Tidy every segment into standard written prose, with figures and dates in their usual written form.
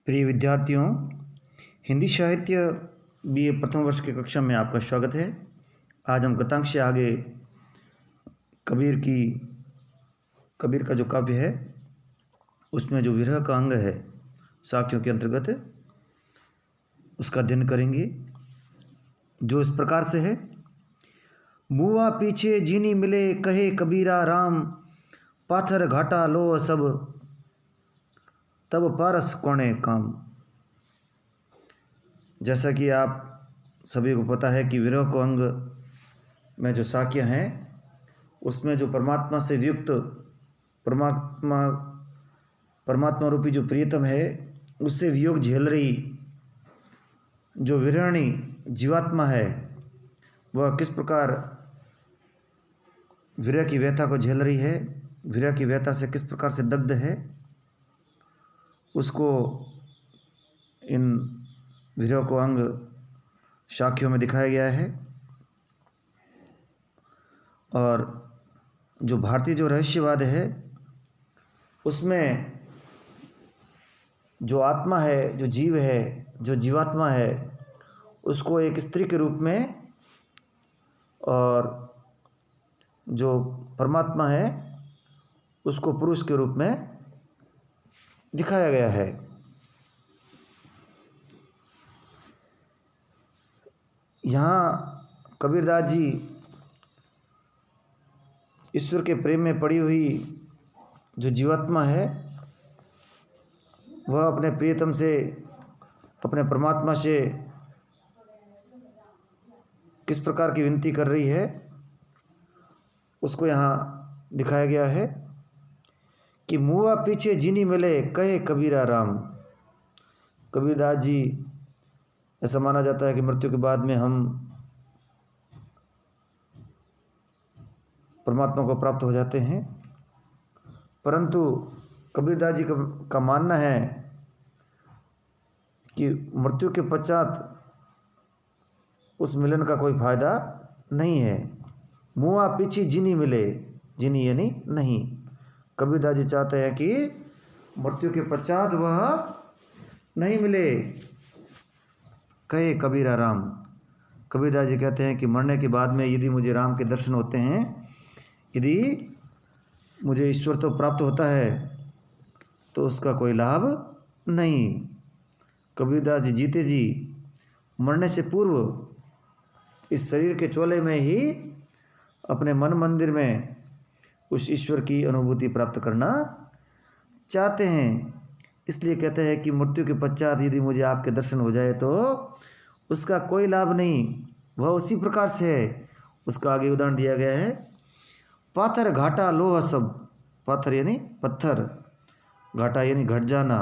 प्रिय विद्यार्थियों, हिंदी साहित्य बीए प्रथम वर्ष की कक्षा में आपका स्वागत है। आज हम गतांक से आगे कबीर का जो काव्य है उसमें जो विरह का अंग है साखियों के अंतर्गत उसका अध्ययन करेंगे, जो इस प्रकार से है। मुआ पीछे जीनी मिले कहे कबीरा राम, पाथर घाटा लो सब तब पारस कोणे काम। जैसा कि आप सभी को पता है कि विरह को अंग में जो साक्य हैं उसमें जो परमात्मा से युक्त परमात्मा रूपी जो प्रियतम है उससे वियोग झेल रही जो विरहणी जीवात्मा है वह किस प्रकार विरह की व्यथा को झेल रही है, विरह की व्यथा से किस प्रकार से दग्ध है, उसको इन विरह को अंग साखियों में दिखाया गया है। और जो भारतीय जो रहस्यवाद है उसमें जो आत्मा है, जो जीव है, जो जीवात्मा है उसको एक स्त्री के रूप में और जो परमात्मा है उसको पुरुष के रूप में दिखाया गया है। यहाँ कबीरदास जी ईश्वर के प्रेम में पड़ी हुई जो जीवात्मा है वह अपने प्रियतम से, अपने परमात्मा से किस प्रकार की विनती कर रही है उसको यहाँ दिखाया गया है कि मुआ पीछे जीनी मिले कहे कबीरा राम। कबीरदास जी ऐसा माना जाता है कि मृत्यु के बाद में हम परमात्मा को प्राप्त हो जाते हैं, परंतु कबीरदास जी का मानना है कि मृत्यु के पश्चात उस मिलन का कोई फायदा नहीं है। मुआ पीछे जीनी मिले, जीनी यानी नहीं। कबीरदास जी चाहते हैं कि मृत्यु के पश्चात वह नहीं मिले। कहे कबीरा राम, कबीरदास जी कहते हैं कि मरने के बाद में यदि मुझे राम के दर्शन होते हैं, यदि मुझे ईश्वर तो प्राप्त होता है तो उसका कोई लाभ नहीं। कबीरदास जी जीते जी मरने से पूर्व इस शरीर के चोले में ही अपने मन मंदिर में उस ईश्वर की अनुभूति प्राप्त करना चाहते हैं। इसलिए कहते हैं कि मृत्यु के पश्चात यदि मुझे आपके दर्शन हो जाए तो उसका कोई लाभ नहीं, वह उसी प्रकार से है। उसका आगे उदाहरण दिया गया है, पाथर घाटा लोह सब। पाथर यानी पत्थर, घाटा यानी घट जाना,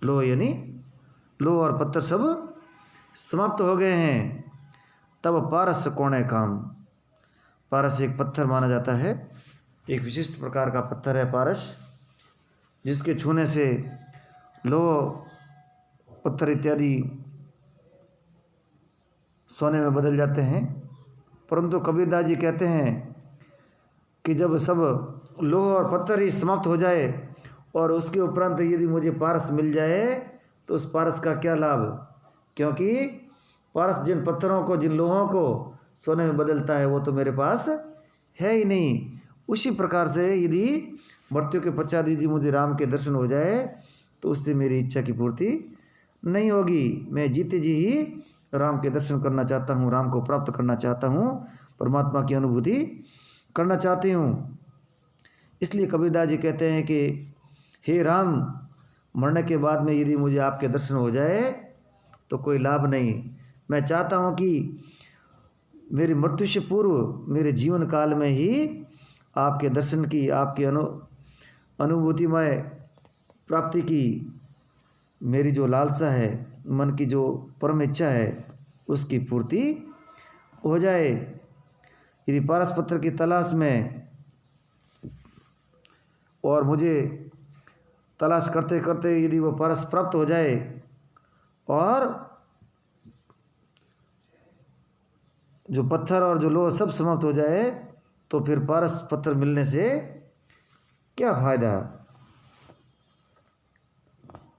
लोह यानी लोह और पत्थर सब समाप्त हो गए हैं, तब पारस कोणे काम। पारस एक पत्थर माना जाता है, एक विशिष्ट प्रकार का पत्थर है पारस, जिसके छूने से लोह पत्थर इत्यादि सोने में बदल जाते हैं। परंतु कबीरदास जी कहते हैं कि जब सब लोह और पत्थर ही समाप्त हो जाए और उसके उपरांत यदि मुझे पारस मिल जाए तो उस पारस का क्या लाभ, क्योंकि पारस जिन पत्थरों को, जिन लोहों को सोने में बदलता है वो तो मेरे पास है ही नहीं। उसी प्रकार से यदि मृत्यु के पश्चात यदि मुझे राम के दर्शन हो जाए तो उससे मेरी इच्छा की पूर्ति नहीं होगी। मैं जीते जी ही राम के दर्शन करना चाहता हूँ, राम को प्राप्त करना चाहता हूँ, परमात्मा की अनुभूति करना चाहती हूँ। इसलिए कबीरदास जी कहते हैं कि हे राम, मरने के बाद में यदि मुझे आपके दर्शन हो जाए तो कोई लाभ नहीं। मैं चाहता हूँ कि मेरी मृत्यु से पूर्व मेरे जीवन काल में ही आपके दर्शन की, आपकी अनुभूतिमय प्राप्ति की मेरी जो लालसा है, मन की जो परम इच्छा है उसकी पूर्ति हो जाए। यदि पारस पत्थर की तलाश में और मुझे तलाश करते करते यदि वो पारस प्राप्त हो जाए और जो पत्थर और जो लोह सब समाप्त हो जाए तो फिर पारस पत्थर मिलने से क्या फायदा।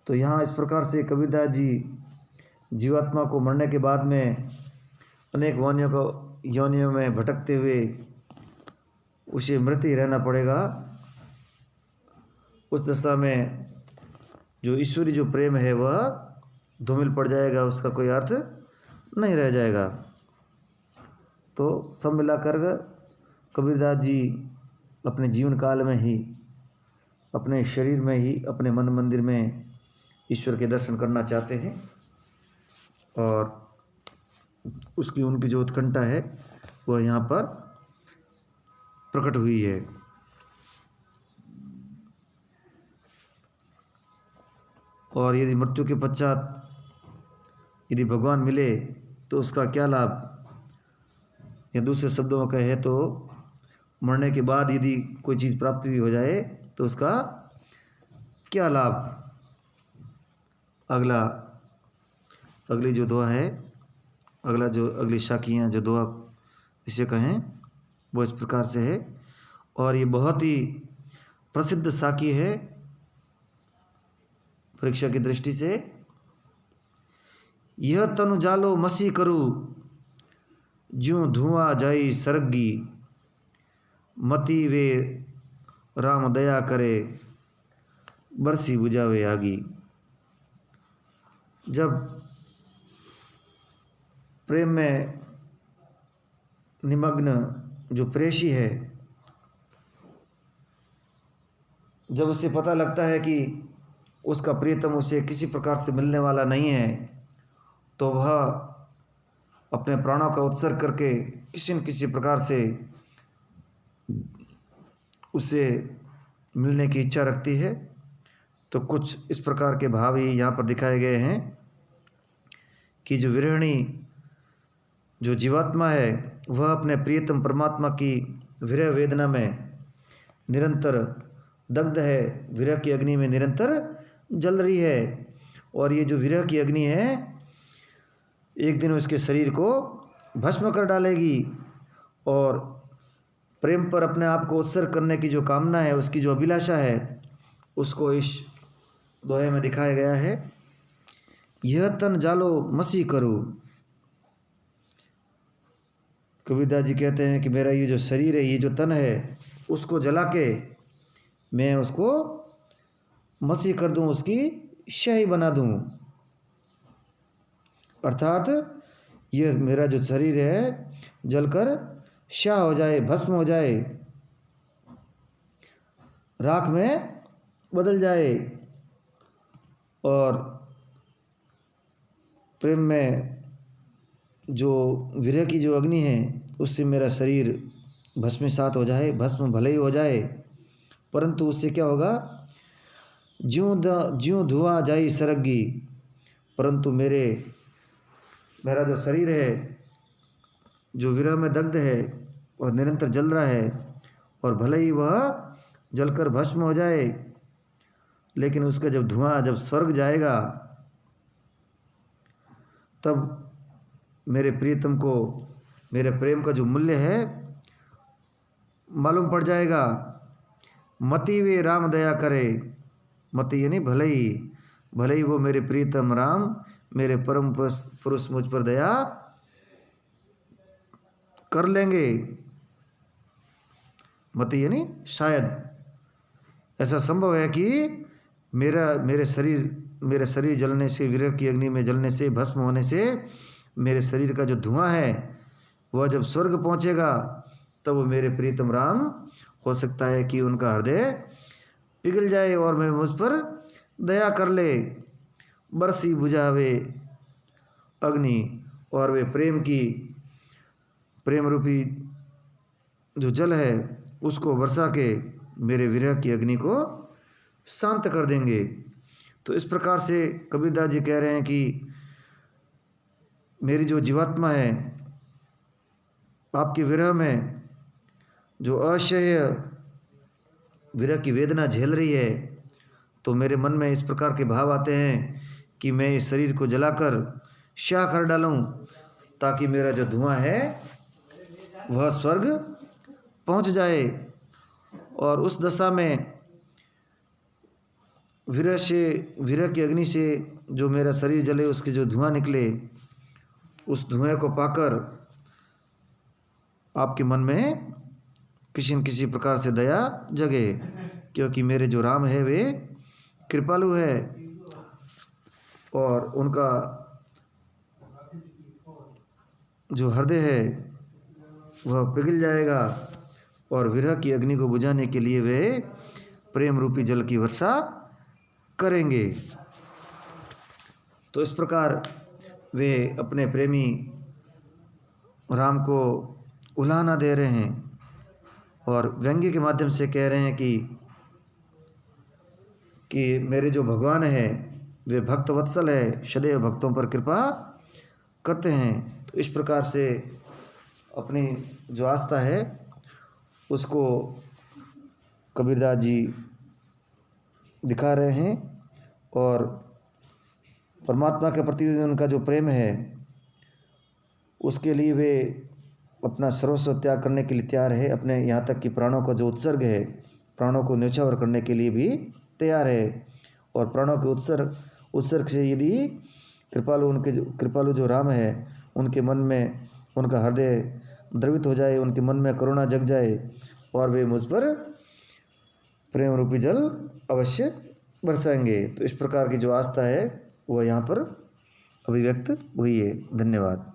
तो यहाँ इस प्रकार से कबीरदास जी जीवात्मा को मरने के बाद में अनेक योनियों में भटकते हुए उसे मृत ही रहना पड़ेगा। उस दशा में जो ईश्वरी जो प्रेम है वह धूमिल पड़ जाएगा, उसका कोई अर्थ नहीं रह जाएगा। तो सब मिलाकर कबीरदास जी अपने जीवन काल में ही, अपने शरीर में ही, अपने मन मंदिर में ईश्वर के दर्शन करना चाहते हैं और उनकी जो उत्कंठा है वह यहाँ पर प्रकट हुई है। और यदि मृत्यु के पश्चात यदि भगवान मिले तो उसका क्या लाभ, या दूसरे शब्दों में कहे तो मरने के बाद यदि कोई चीज़ प्राप्त भी हो जाए तो उसका क्या लाभ। अगली जो दुआ है, अगली शाखियाँ जो दुआ इसे कहें वो इस प्रकार से है, और ये बहुत ही प्रसिद्ध साखी है परीक्षा की दृष्टि से। यह तनु जालो मसी करू, ज्यों धुआं जाई सरगी, मति वे राम दया करे, बरसी बुझावे आगी। जब प्रेम में निमग्न जो प्रेषी है, जब उसे पता लगता है कि उसका प्रियतम उसे किसी प्रकार से मिलने वाला नहीं है, तो वह अपने प्राणों का उत्सर्ग करके किसी न किसी प्रकार से उससे मिलने की इच्छा रखती है। तो कुछ इस प्रकार के भाव ही यहाँ पर दिखाए गए हैं कि जो विरहिणी जो जीवात्मा है वह अपने प्रियतम परमात्मा की विरह वेदना में निरंतर दग्ध है, विरह की अग्नि में निरंतर जल रही है। और ये जो विरह की अग्नि है एक दिन उसके शरीर को भस्म कर डालेगी, और प्रेम पर अपने आप को उत्सर्ग करने की जो कामना है, उसकी जो अभिलाषा है, उसको इस दोहे में दिखाया गया है। यह तन जालो मसी करूँ। कबीरदास जी कहते हैं कि मेरा ये जो शरीर है, ये जो तन है, उसको जला के मैं उसको मसी कर दूं, उसकी शाही बना दूं। अर्थात ये मेरा जो शरीर है जलकर शाह हो जाए, भस्म हो जाए, राख में बदल जाए, और प्रेम में जो विरह की जो अग्नि है उससे मेरा शरीर भस्मीसात हो जाए, भस्म भले ही हो जाए, परंतु उससे क्या होगा, ज्यों धुआं जाई सरगी, परंतु मेरा जो शरीर है जो विरह में दग्ध है और निरंतर जल रहा है, और भले ही वह जलकर भस्म हो जाए, लेकिन उसका जब धुआं जब स्वर्ग जाएगा तब मेरे प्रियतम को मेरे प्रेम का जो मूल्य है मालूम पड़ जाएगा। मति वे राम दया करे, मति यानी भले ही वो मेरे प्रियतम राम, मेरे परम पुरुष मुझ पर दया कर लेंगे। मति यानी शायद ऐसा संभव है कि मेरे शरीर जलने से, विरह की अग्नि में जलने से, भस्म होने से मेरे शरीर का जो धुआं है वह जब स्वर्ग पहुंचेगा तब वो मेरे प्रीतम राम हो सकता है कि उनका हृदय पिघल जाए और मैं मुझ पर दया कर ले, बरसी बुझावे अग्नि, और वे प्रेम रूपी जो जल है उसको बरसा के मेरे विरह की अग्नि को शांत कर देंगे। तो इस प्रकार से कबीरदास जी कह रहे हैं कि मेरी जो जीवात्मा है आपके विरह में जो असह्य विरह की वेदना झेल रही है, तो मेरे मन में इस प्रकार के भाव आते हैं कि मैं इस शरीर को जलाकर शाह कर डालूं, ताकि मेरा जो धुआं है वह स्वर्ग पहुंच जाए, और उस दशा में विरह की अग्नि से जो मेरा शरीर जले, उसके जो धुआं निकले, उस धुएं को पाकर आपके मन में किसी न किसी प्रकार से दया जगे, क्योंकि मेरे जो राम है वे कृपालु है और उनका जो हृदय है वह पिघल जाएगा और विरह की अग्नि को बुझाने के लिए वे प्रेम रूपी जल की वर्षा करेंगे। तो इस प्रकार वे अपने प्रेमी राम को उलाहना दे रहे हैं और व्यंग्य के माध्यम से कह रहे हैं कि मेरे जो भगवान है वे भक्त वत्सल है, सदैव भक्तों पर कृपा करते हैं। तो इस प्रकार से अपनी जो आस्था है उसको कबीरदास जी दिखा रहे हैं और परमात्मा के प्रति उनका जो प्रेम है उसके लिए वे अपना सर्वस्व त्याग करने के लिए तैयार है, अपने यहाँ तक कि प्राणों का जो उत्सर्ग है, प्राणों को न्यौछावर करने के लिए भी तैयार है। और प्राणों के उत्सर्ग से यदि कृपालु जो राम है उनके मन में उनका हृदय द्रवित हो जाए, उनके मन में करुणा जग जाए और वे मुझ पर प्रेम रूपी जल अवश्य बरसाएंगे। तो इस प्रकार की जो आस्था है वह यहाँ पर अभिव्यक्त हुई है। धन्यवाद।